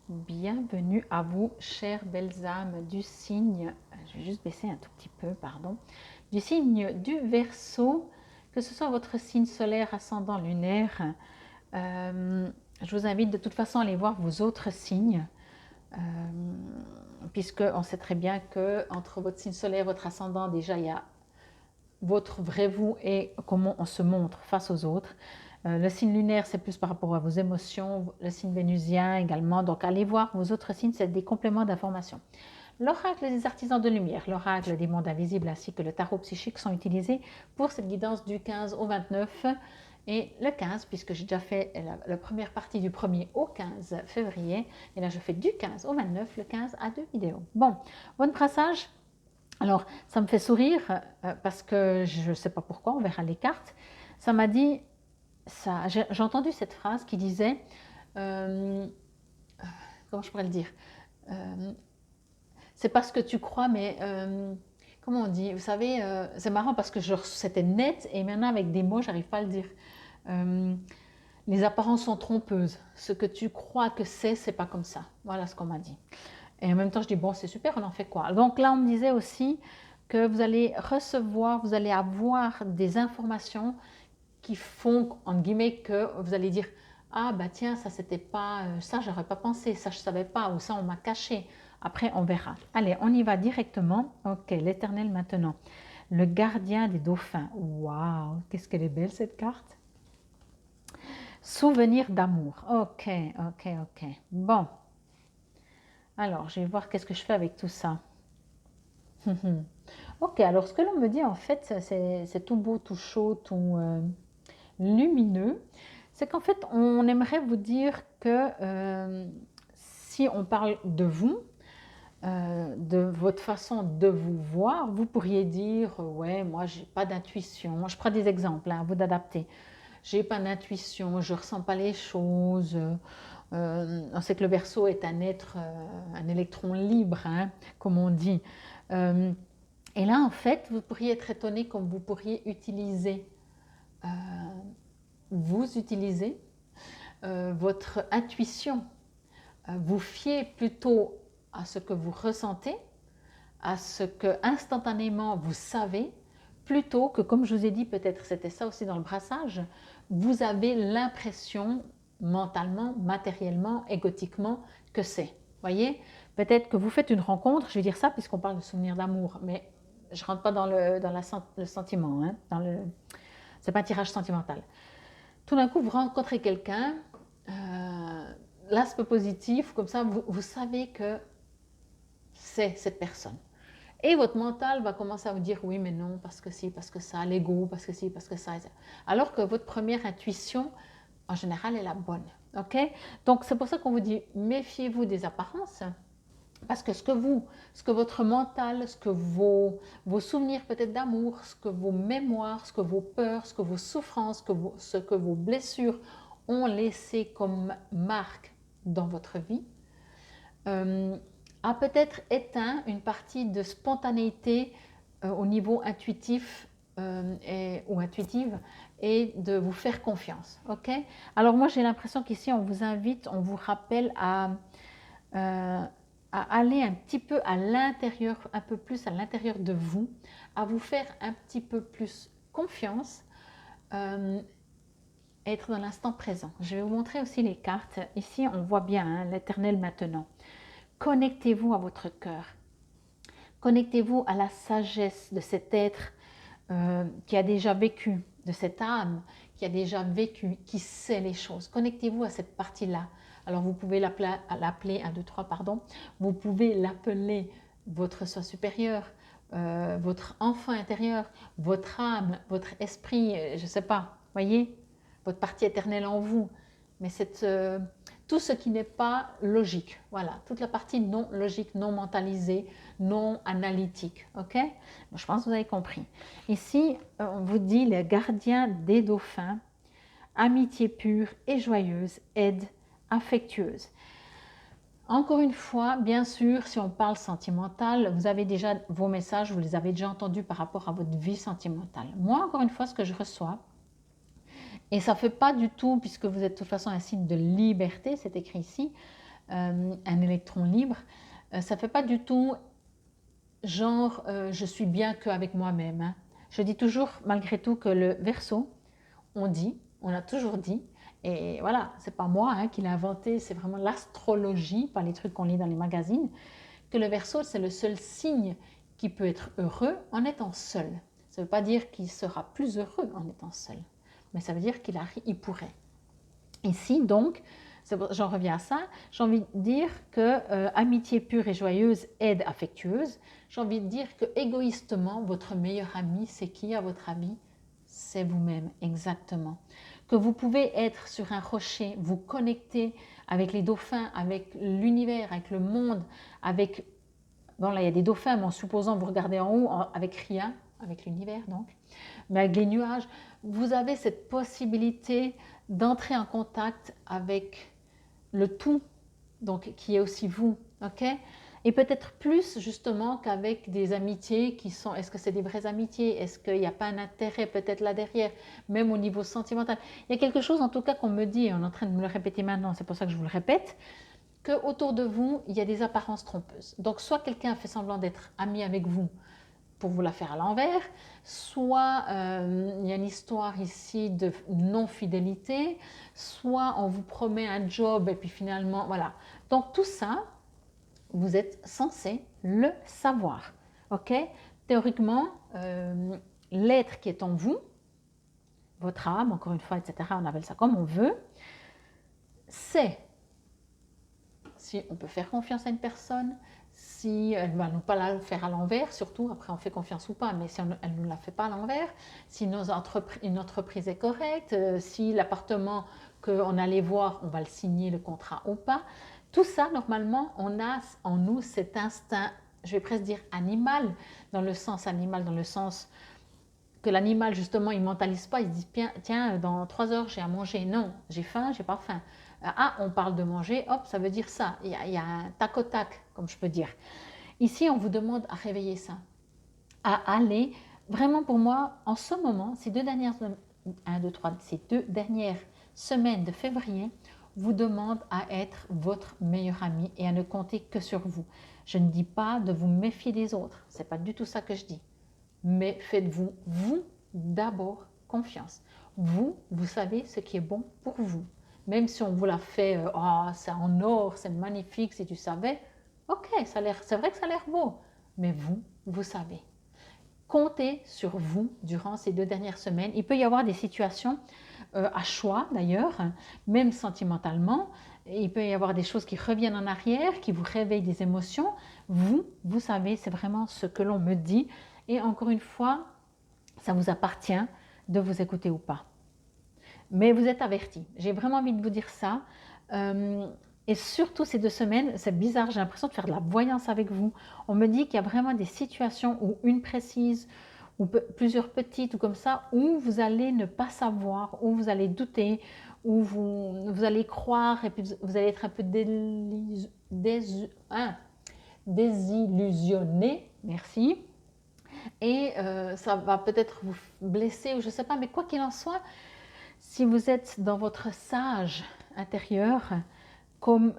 Bienvenue à vous, chères belles âmes du signe, je vais juste baisser un tout petit peu, pardon, du signe du Verseau, que ce soit votre signe solaire, ascendant, lunaire. Je vous invite de toute façon à aller voir vos autres signes, puisqu'on sait très bien que entre votre signe solaire et votre ascendant, déjà il y a votre vrai vous et comment on se montre face aux autres. Le signe lunaire, c'est plus par rapport à vos émotions, le signe vénusien également. Donc, allez voir vos autres signes, c'est des compléments d'information. L'oracle des artisans de lumière, l'oracle des mondes invisibles ainsi que le tarot psychique sont utilisés pour cette guidance du 15 au 29 et le 15, puisque j'ai déjà fait la première partie du 1er au 15 février. Et là, je fais du 15 au 29, le 15 à 2 vidéos. Bon, bon brassage. Alors, ça me fait sourire parce que je ne sais pas pourquoi, on verra les cartes. Ça m'a dit, j'ai entendu cette phrase qui disait, comment je pourrais le dire, c'est pas ce que tu crois, mais comment on dit, vous savez, c'est marrant parce que c'était net et maintenant avec des mots, j'arrive pas à le dire. Les apparences sont trompeuses. Ce que tu crois que c'est pas comme ça. Voilà ce qu'on m'a dit. Et en même temps, je dis, bon, c'est super, on en fait quoi? Donc là, on me disait aussi que vous allez recevoir, vous allez avoir des informations qui font, en guillemets, que vous allez dire, ah bah tiens, ça c'était pas, ça j'aurais pas pensé, ça je savais pas, ou ça on m'a caché. Après, on verra. Allez, on y va directement. Ok, l'Éternel maintenant. Le gardien des dauphins. Waouh, qu'est-ce qu'elle est belle cette carte. Souvenir d'amour. Ok, ok, ok. Bon. Alors, je vais voir qu'est-ce que je fais avec tout ça. Ok, alors ce que l'on me dit en fait, c'est tout beau, tout chaud, tout lumineux. C'est qu'en fait, on aimerait vous dire que si on parle de vous, de votre façon de vous voir, vous pourriez dire ouais, moi j'ai pas d'intuition. Je prends des exemples, hein, à vous d'adapter. J'ai pas d'intuition, je ressens pas les choses. On sait que le Verseau est un être, un électron libre, hein, comme on dit. Et là, en fait, vous pourriez être étonné comme vous pourriez utiliser, euh, vous utilisez votre intuition, vous fiez plutôt à ce que vous ressentez, à ce que instantanément vous savez, plutôt que, comme je vous ai dit, peut-être c'était ça aussi dans le brassage, vous avez l'impression mentalement, matériellement, égotiquement que c'est. Voyez, peut-être que vous faites une rencontre, je vais dire ça puisqu'on parle de souvenirs d'amour, mais je ne rentre pas dans le sentiment, hein, c'est pas un tirage sentimental. Tout d'un coup, vous rencontrez quelqu'un, l'aspect positif, comme ça, vous savez que c'est cette personne. Et votre mental va commencer à vous dire oui, mais non, parce que si, parce que ça, l'ego, parce que si, parce que ça. Alors que votre première intuition, en général, est la bonne. Ok? Donc, c'est pour ça qu'on vous dit méfiez-vous des apparences. Parce que ce que votre mental, ce que vos souvenirs peut-être d'amour, ce que vos mémoires, ce que vos peurs, ce que vos souffrances, ce que vos blessures ont laissé comme marque dans votre vie, a peut-être éteint une partie de spontanéité au niveau intuitif ou intuitive et de vous faire confiance. Ok? Alors moi j'ai l'impression qu'ici on vous invite, on vous rappelle à aller un petit peu à l'intérieur, un peu plus à l'intérieur de vous, à vous faire un petit peu plus confiance, être dans l'instant présent. Je vais vous montrer aussi les cartes. Ici, on voit bien hein, l'Éternel maintenant. Connectez-vous à votre cœur. Connectez-vous à la sagesse de cet être qui a déjà vécu, de cette âme qui a déjà vécu, qui sait les choses. Connectez-vous à cette partie-là. Alors vous pouvez l'appeler 1, 2, 3, pardon. Vous pouvez l'appeler votre soi supérieur, votre enfant intérieur, votre âme, votre esprit, je ne sais pas, voyez, votre partie éternelle en vous. Mais tout ce qui n'est pas logique, voilà, toute la partie non logique, non mentalisée, non analytique, ok? Je pense que vous avez compris. Ici, on vous dit les gardiens des dauphins, amitié pure et joyeuse, aide affectueuse. Encore une fois, bien sûr, si on parle sentimental, vous avez déjà vos messages, vous les avez déjà entendus par rapport à votre vie sentimentale. Moi, encore une fois, ce que je reçois, et ça ne fait pas du tout, puisque vous êtes de toute façon un signe de liberté, c'est écrit ici, un électron libre, ça ne fait pas du tout genre je suis bien qu'avec moi-même. Hein. Je dis toujours malgré tout que le Verseau, on a toujours dit, et voilà, c'est pas moi qui l'ai inventé, c'est vraiment l'astrologie, pas les trucs qu'on lit dans les magazines, que le Verseau, c'est le seul signe qui peut être heureux en étant seul. Ça ne veut pas dire qu'il sera plus heureux en étant seul, mais ça veut dire qu'il pourrait. Ici, donc, j'en reviens à ça, j'ai envie de dire que amitié pure et joyeuse, aide affectueuse, j'ai envie de dire que égoïstement, votre meilleur ami, c'est qui à votre avis? C'est vous-même, exactement. Que vous pouvez être sur un rocher, vous connecter avec les dauphins, avec l'univers, avec le monde, avec... Bon, là, il y a des dauphins, mais en supposant vous regardez en haut, avec rien, avec l'univers donc, mais avec les nuages, vous avez cette possibilité d'entrer en contact avec le tout, donc qui est aussi vous, ok? Et peut-être plus justement qu'avec des amitiés qui sont, est-ce que c'est des vraies amitiés? Est-ce qu'il n'y a pas un intérêt peut-être là derrière, même au niveau sentimental? Il y a quelque chose en tout cas qu'on me dit, et on est en train de me le répéter maintenant, c'est pour ça que je vous le répète, qu'autour de vous, il y a des apparences trompeuses. Donc soit quelqu'un fait semblant d'être ami avec vous, pour vous la faire à l'envers, soit il y a une histoire ici de non-fidélité, soit on vous promet un job et puis finalement, voilà. Donc tout ça, vous êtes censé le savoir, ok? Théoriquement, l'être qui est en vous, votre âme, encore une fois, etc., on appelle ça comme on veut, c'est si on peut faire confiance à une personne, si elle ne va nous pas la faire à l'envers, surtout, après on fait confiance ou pas, mais si elle ne nous la fait pas à l'envers, si une entreprise est correcte, si l'appartement qu'on allait voir, on va le signer, le contrat ou pas, tout ça, normalement, on a en nous cet instinct, je vais presque dire animal, dans le sens que l'animal, justement, il ne mentalise pas, il se dit, tiens, dans 3 heures, j'ai à manger. Non, j'ai faim, j'ai pas faim. Ah, on parle de manger, hop, ça veut dire ça. Il y a un tac au tac, comme je peux dire. Ici, on vous demande à réveiller ça, à aller, vraiment pour moi, en ce moment, ces deux dernières semaines de février, vous demande à être votre meilleur ami et à ne compter que sur vous. Je ne dis pas de vous méfier des autres, c'est pas du tout ça que je dis. Mais faites-vous, vous, d'abord confiance. Vous, vous savez ce qui est bon pour vous. Même si on vous l'a fait, c'est en or, c'est magnifique, si tu savais, ok, c'est vrai que ça a l'air beau, mais vous, vous savez. Comptez sur vous durant ces 2 dernières semaines. Il peut y avoir des situations à choix d'ailleurs, même sentimentalement. Il peut y avoir des choses qui reviennent en arrière, qui vous réveillent des émotions. Vous, vous savez, c'est vraiment ce que l'on me dit. Et encore une fois, ça vous appartient de vous écouter ou pas. Mais vous êtes avertis. J'ai vraiment envie de vous dire ça. Et surtout ces 2 semaines, c'est bizarre, j'ai l'impression de faire de la voyance avec vous. On me dit qu'il y a vraiment des situations où une précise, ou plusieurs petites, ou comme ça, où vous allez ne pas savoir, où vous allez douter, où vous allez croire, et puis vous allez être un peu désillusionné. Merci. Et ça va peut-être vous blesser, ou je ne sais pas, mais quoi qu'il en soit, si vous êtes dans votre sage intérieur, comme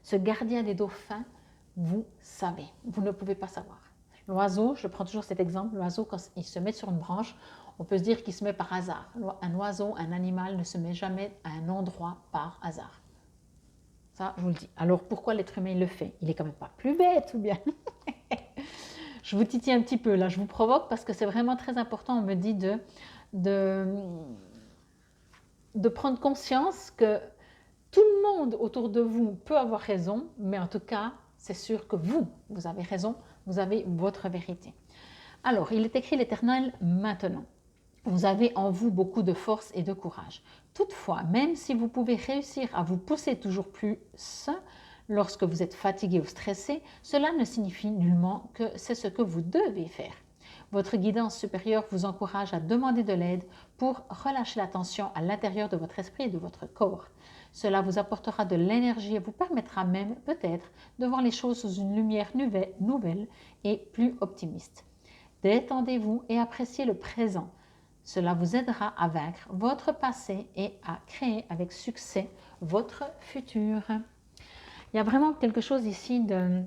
ce gardien des dauphins, vous savez, vous ne pouvez pas savoir. L'oiseau, je prends toujours cet exemple, l'oiseau quand il se met sur une branche, on peut se dire qu'il se met par hasard. Un oiseau, un animal ne se met jamais à un endroit par hasard. Ça, je vous le dis. Alors pourquoi l'être humain il le fait? Il est quand même pas plus bête ou bien? Je vous titille un petit peu là, je vous provoque parce que c'est vraiment très important, on me dit de prendre conscience que tout le monde autour de vous peut avoir raison, mais en tout cas, c'est sûr que vous avez raison, vous avez votre vérité. Alors, il est écrit l'Éternel maintenant. Vous avez en vous beaucoup de force et de courage. Toutefois, même si vous pouvez réussir à vous pousser toujours plus lorsque vous êtes fatigué ou stressé, cela ne signifie nullement que c'est ce que vous devez faire. Votre guidance supérieure vous encourage à demander de l'aide pour relâcher la tension à l'intérieur de votre esprit et de votre corps. Cela vous apportera de l'énergie et vous permettra même, peut-être, de voir les choses sous une lumière nouvelle et plus optimiste. Détendez-vous et appréciez le présent. Cela vous aidera à vaincre votre passé et à créer avec succès votre futur. Il y a vraiment quelque chose ici de...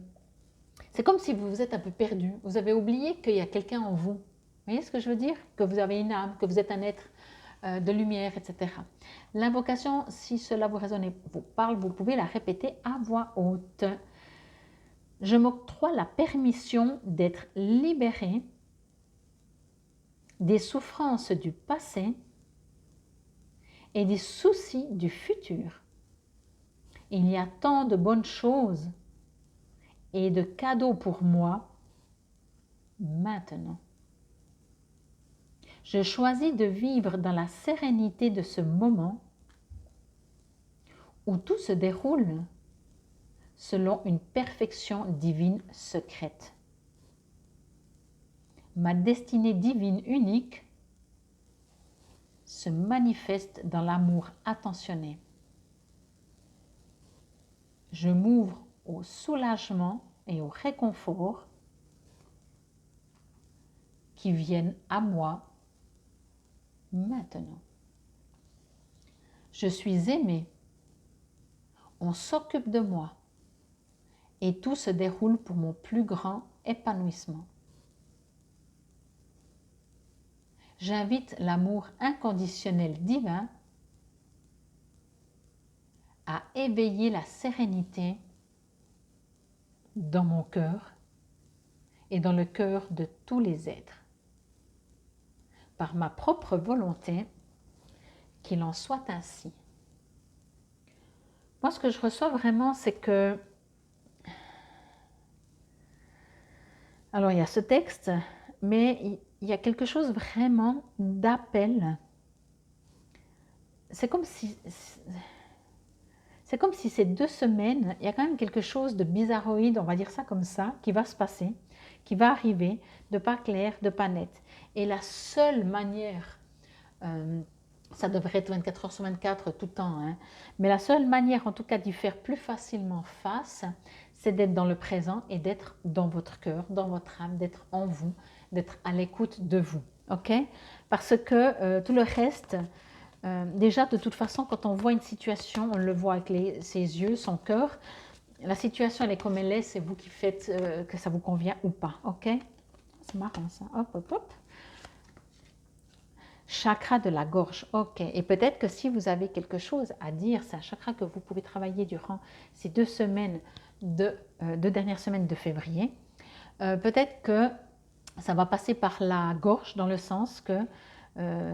C'est comme si vous vous êtes un peu perdu. Vous avez oublié qu'il y a quelqu'un en vous. Vous voyez ce que je veux dire? Que vous avez une âme, que vous êtes un être de lumière, etc. L'invocation, si cela vous résonne et vous parle, vous pouvez la répéter à voix haute. Je m'octroie la permission d'être libéré des souffrances du passé et des soucis du futur. Il y a tant de bonnes choses et de cadeaux pour moi maintenant. Je choisis de vivre dans la sérénité de ce moment où tout se déroule selon une perfection divine secrète. Ma destinée divine unique se manifeste dans l'amour attentionné. Je m'ouvre au soulagement et au réconfort qui viennent à moi maintenant. Je suis aimée, on s'occupe de moi et tout se déroule pour mon plus grand épanouissement. J'invite l'amour inconditionnel divin à éveiller la sérénité dans mon cœur et dans le cœur de tous les êtres. Par ma propre volonté, qu'il en soit ainsi. Moi, ce que je reçois vraiment, c'est que... Alors, il y a ce texte, mais il y a quelque chose vraiment d'appel. C'est comme si ces 2 semaines, il y a quand même quelque chose de bizarroïde, on va dire ça comme ça, qui va se passer, qui va arriver, de pas clair, de pas net. Et la seule manière, ça devrait être 24 heures sur 24 tout le temps, hein, mais la seule manière en tout cas d'y faire plus facilement face, c'est d'être dans le présent et d'être dans votre cœur, dans votre âme, d'être en vous, d'être à l'écoute de vous. Ok? Parce que tout le reste... déjà, de toute façon, quand on voit une situation, on le voit avec ses yeux, son cœur. La situation, elle est comme elle est, c'est vous qui faites que ça vous convient ou pas, ok? C'est marrant ça, hop, hop, hop. Chakra de la gorge, ok. Et peut-être que si vous avez quelque chose à dire, c'est un chakra que vous pouvez travailler durant ces 2 semaines, 2 dernières semaines de février. Peut-être que ça va passer par la gorge dans le sens que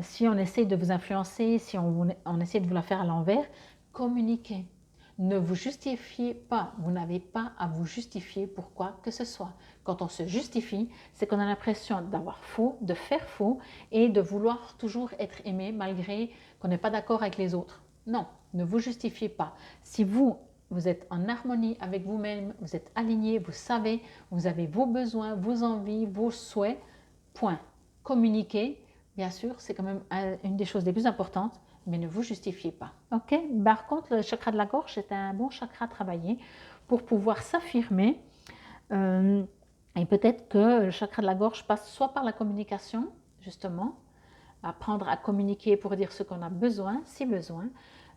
si on essaie de vous influencer, si on essaie de vous la faire à l'envers, communiquez. Ne vous justifiez pas. Vous n'avez pas à vous justifier pour quoi que ce soit. Quand on se justifie, c'est qu'on a l'impression d'avoir faux, de faire faux et de vouloir toujours être aimé malgré qu'on n'est pas d'accord avec les autres. Non, ne vous justifiez pas. Si vous êtes en harmonie avec vous-même, vous êtes aligné, vous savez, vous avez vos besoins, vos envies, vos souhaits, point. Communiquez. Bien sûr, c'est quand même une des choses les plus importantes, mais ne vous justifiez pas. Ok? Par contre, le chakra de la gorge est un bon chakra à travailler pour pouvoir s'affirmer. Et peut-être que le chakra de la gorge passe soit par la communication, justement, apprendre à communiquer pour dire ce qu'on a besoin, si besoin.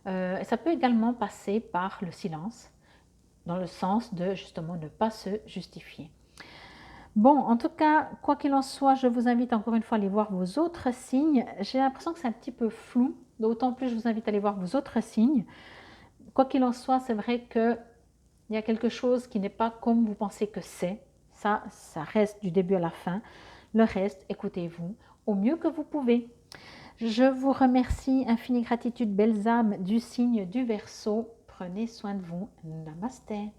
Ça peut également passer par le silence, dans le sens de justement ne pas se justifier. Bon, en tout cas, quoi qu'il en soit, je vous invite encore une fois à aller voir vos autres signes. J'ai l'impression que c'est un petit peu flou, d'autant plus je vous invite à aller voir vos autres signes. Quoi qu'il en soit, c'est vrai qu'il y a quelque chose qui n'est pas comme vous pensez que c'est. Ça reste du début à la fin. Le reste, écoutez-vous au mieux que vous pouvez. Je vous remercie, infinie gratitude, belles âmes du signe du Verseau. Prenez soin de vous. Namasté.